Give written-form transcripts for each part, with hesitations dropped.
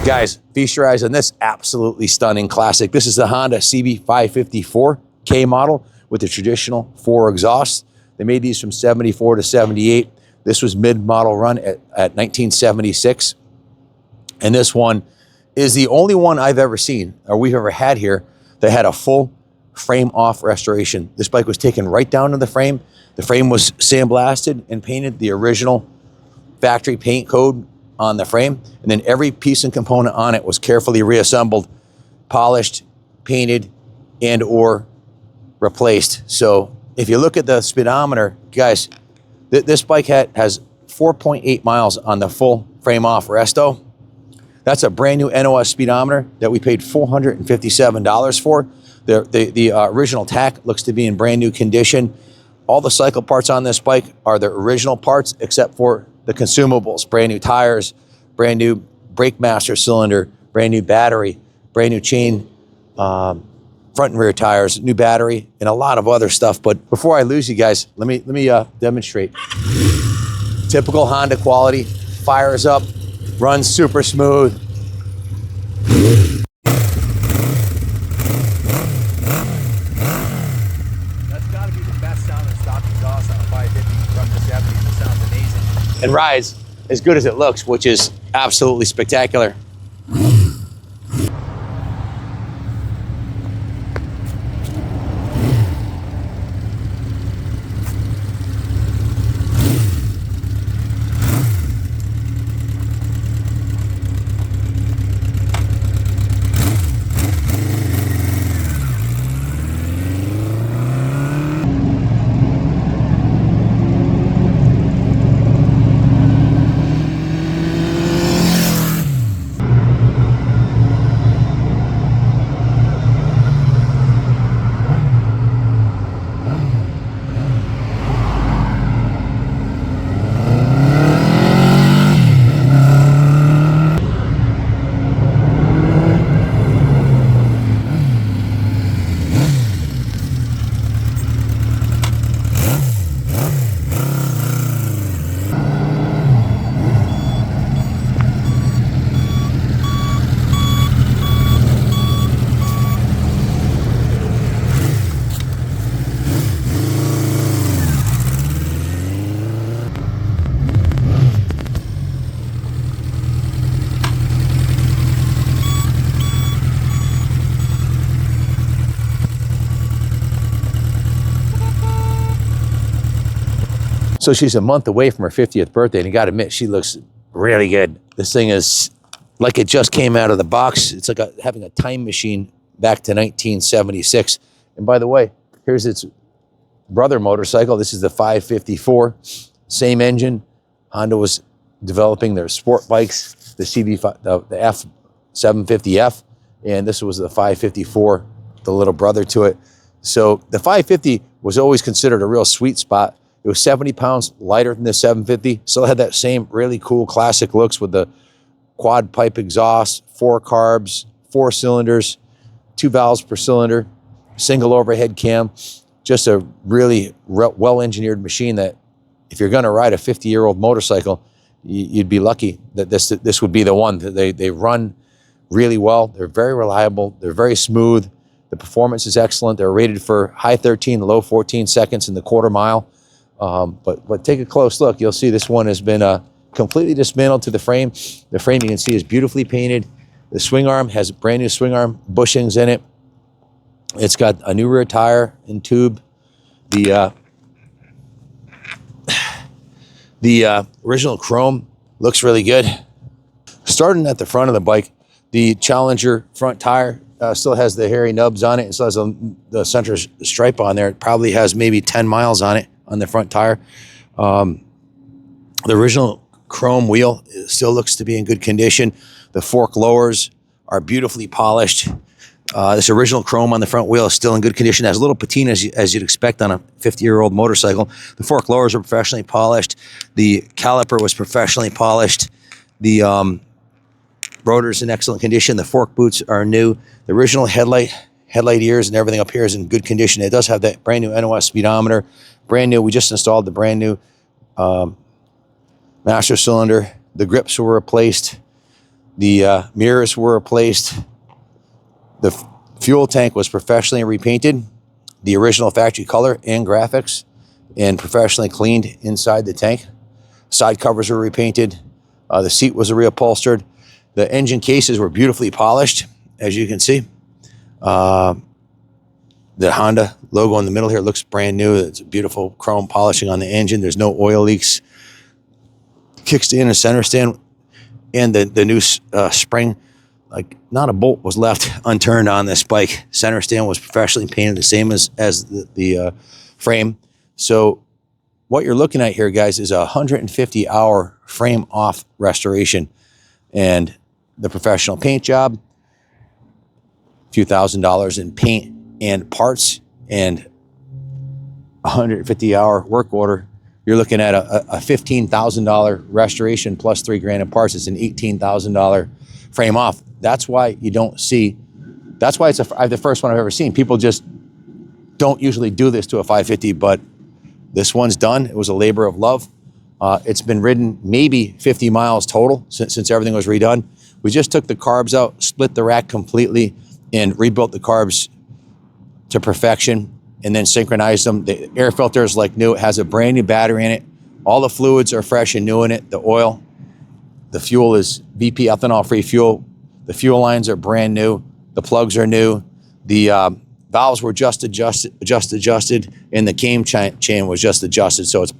Guys, feast your eyes on this absolutely stunning classic. This is the Honda CB550 4K model with the traditional 4 exhausts. They made these from 74 to 78. This was mid-model run at 1976. And this one is the only one I've ever seen, or we've ever had here, that had a full frame-off restoration. This bike was taken right down to the frame. The frame was sandblasted and painted the original factory paint code on the frame, and then every piece and component on it was carefully reassembled, polished, painted, and or replaced. So if you look at the speedometer, guys, this bike has 4.8 miles on the full frame off resto. That's a brand new NOS speedometer that we paid $457 for. The original tack looks to be in brand new condition. All the cycle parts on this bike are the original parts except for the consumables, brand new tires, brand new brake master cylinder, brand new battery, brand new chain, front and rear tires, new battery, and a lot of other stuff. But before I lose you guys, let me demonstrate. Typical Honda quality, fires up, runs super smooth. That's got to be the best sounding stock exhaust on a 550 from the 70s. It sounds amazing. And rides as good as it looks, which is absolutely spectacular. So she's a month away from her 50th birthday, and you gotta admit, she looks really good. This thing is like it just came out of the box. It's like having a time machine back to 1976. And by the way, here's its brother motorcycle. This is the 554, same engine. Honda was developing their sport bikes, the CB5, the F750F, and this was the 554, the little brother to it. So the 550 was always considered a real sweet spot. It was 70 pounds lighter than the 750. Still had that same really cool classic looks with the quad pipe exhaust, 4 carbs, 4 cylinders, 2 valves per cylinder, single overhead cam. Just a really well-engineered machine that if you're gonna ride a 50-year-old motorcycle, you'd be lucky that this would be the one. They run really well. They're very reliable. They're very smooth. The performance is excellent. They're rated for high 13, low 14 seconds in the quarter mile. But take a close look. You'll see this one has been completely dismantled to the frame. The frame you can see is beautifully painted. The swing arm has brand new swing arm bushings in it. It's got a new rear tire and tube. The original chrome looks really good. Starting at the front of the bike, the Challenger front tire still has the hairy nubs on it. It still has the center stripe on there. It probably has maybe 10 miles on it on the front tire. The original chrome wheel still looks to be in good condition. The fork lowers are beautifully polished. This original chrome on the front wheel is still in good condition. It has a little patina as you'd expect on a 50-year-old motorcycle. The fork lowers are professionally polished. The caliper was professionally polished. The rotor's in excellent condition. The fork boots are new. The original headlight ears and everything up here is in good condition. It does have that brand new NOS speedometer. Brand new. We just installed the brand new master cylinder. The grips were replaced. The mirrors were replaced. The fuel tank was professionally repainted, the original factory color and graphics, and professionally cleaned inside the tank. Side covers were repainted. The seat was reupholstered. The engine cases were beautifully polished, as you can see. The Honda logo in the middle here looks brand new. It's a beautiful chrome polishing on the engine. There's no oil leaks. Kickstand and center stand, and the new spring, like not a bolt was left unturned on this bike. Center stand was professionally painted the same as the frame. So what you're looking at here, guys, is a 150-hour frame off restoration, and the professional paint job, a few $1,000s in paint and parts, and 150-hour work order. You're looking at a $15,000 restoration plus $3,000 in parts. It's an $18,000 frame off. That's why you don't see. That's why it's the first one I've ever seen. People just don't usually do this to a 550, but this one's done. It was a labor of love. It's been ridden maybe 50 miles total since everything was redone. We just took the carbs out, split the rack completely, and rebuilt the carbs to perfection, and then synchronized them. The air filter is like new. It has a brand new battery in it. All the fluids are fresh and new in it. The oil, the fuel is VP ethanol-free fuel. The fuel lines are brand new. The plugs are new. The valves were just adjusted, and the cam chain was just adjusted, so it's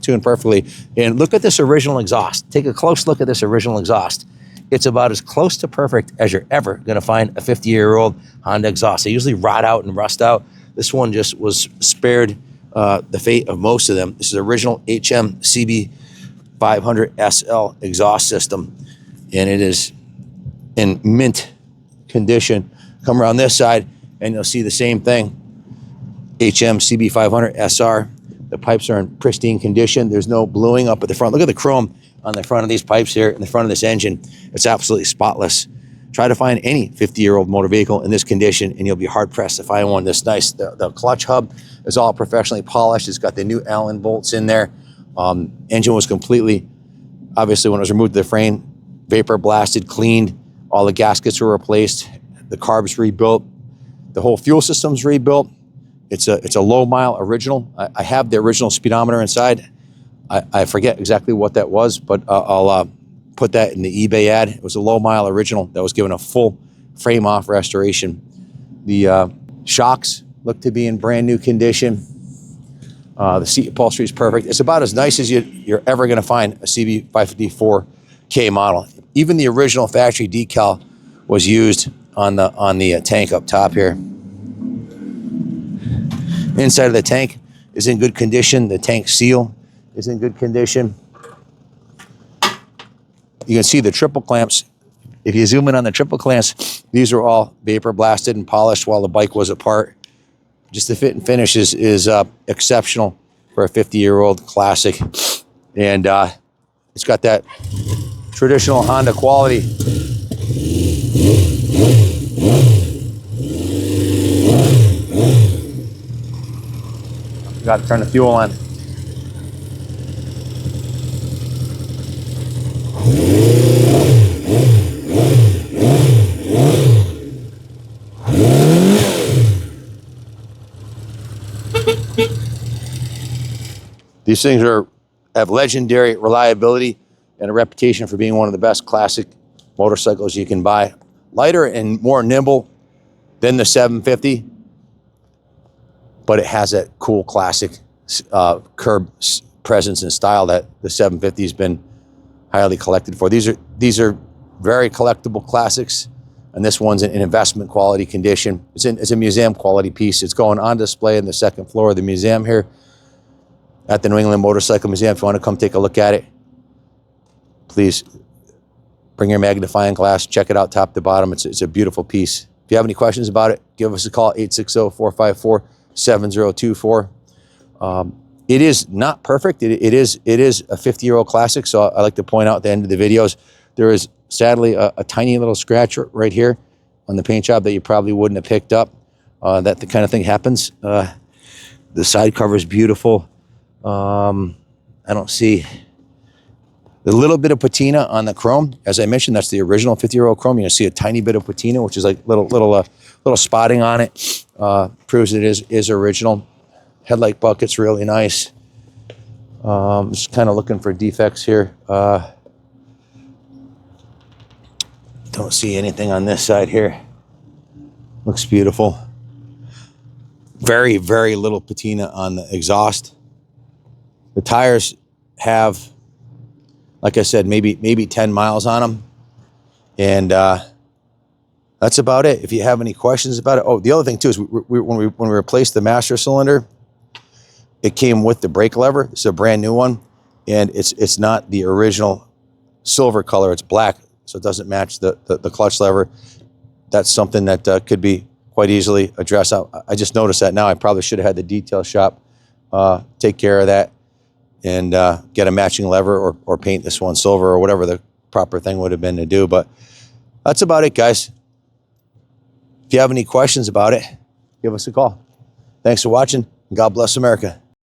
tuned perfectly. And look at this original exhaust. Take a close look at this original exhaust. It's about as close to perfect as you're ever gonna find a 50-year-old Honda exhaust. They usually rot out and rust out. This one just was spared the fate of most of them. This is original HM CB550 SL exhaust system, and it is in mint condition. Come around this side, and you'll see the same thing. HM CB500 SR. The pipes are in pristine condition. There's no bluing up at the front. Look at the chrome on the front of these pipes here, in the front of this engine. It's absolutely spotless. Try to find any 50-year-old motor vehicle in this condition, and you'll be hard-pressed to find one this nice. The clutch hub is all professionally polished. It's got the new Allen bolts in there. Engine was completely, obviously, when it was removed to the frame, vapor blasted, cleaned. All the gaskets were replaced. The carbs rebuilt. The whole fuel system's rebuilt. It's a low-mile original. I have the original speedometer inside. I forget exactly what that was, but I'll put that in the eBay ad. It was a low-mile original that was given a full frame-off restoration. The shocks look to be in brand new condition. The seat upholstery is perfect. It's about as nice as you're ever going to find a CB554K model. Even the original factory decal was used on the tank up top here. Inside of the tank is in good condition. The tank seal is in good condition. You can see the triple clamps. If you zoom in on the triple clamps, these are all vapor blasted and polished while the bike was apart. Just the fit and finish is exceptional for a 50-year-old classic. And it's got that traditional Honda quality. Got to turn the fuel on. These things have legendary reliability and a reputation for being one of the best classic motorcycles you can buy. Lighter and more nimble than the 750, but it has that cool classic curb presence and style that the 750 has been highly collected for. These are very collectible classics, and this one's in investment quality condition. It's a museum quality piece. It's going on display in the second floor of the museum here at the New England Motorcycle Museum. If you want to come take a look at it, please bring your magnifying glass, check it out top to bottom. It's a beautiful piece. If you have any questions about it, give us a call, 860-454-7024. It is not perfect. It is a 50-year-old classic, so I like to point out at the end of the videos, there is sadly a tiny little scratch right here on the paint job that you probably wouldn't have picked up. That the kind of thing happens. The side cover is beautiful. I don't see The little bit of patina on the chrome, as I mentioned, that's the original 50-year-old chrome. You're gonna see a tiny bit of patina, which is like little spotting on it. Proves it is original. Headlight bucket's really nice. Just kind of looking for defects here. Don't see anything on this side here. Looks beautiful. Very, very little patina on the exhaust. The tires have, like I said, maybe 10 miles on them. And that's about it. If you have any questions about it. Oh, the other thing too is when we replaced the master cylinder, it came with the brake lever. It's a brand new one. And it's not the original silver color. It's black. So it doesn't match the clutch lever. That's something that could be quite easily addressed. I just noticed that now. I probably should have had the detail shop take care of that and get a matching lever or paint this one silver or whatever the proper thing would have been to do. But that's about it, guys. If you have any questions about it, give us a call. Thanks for watching, and God bless America.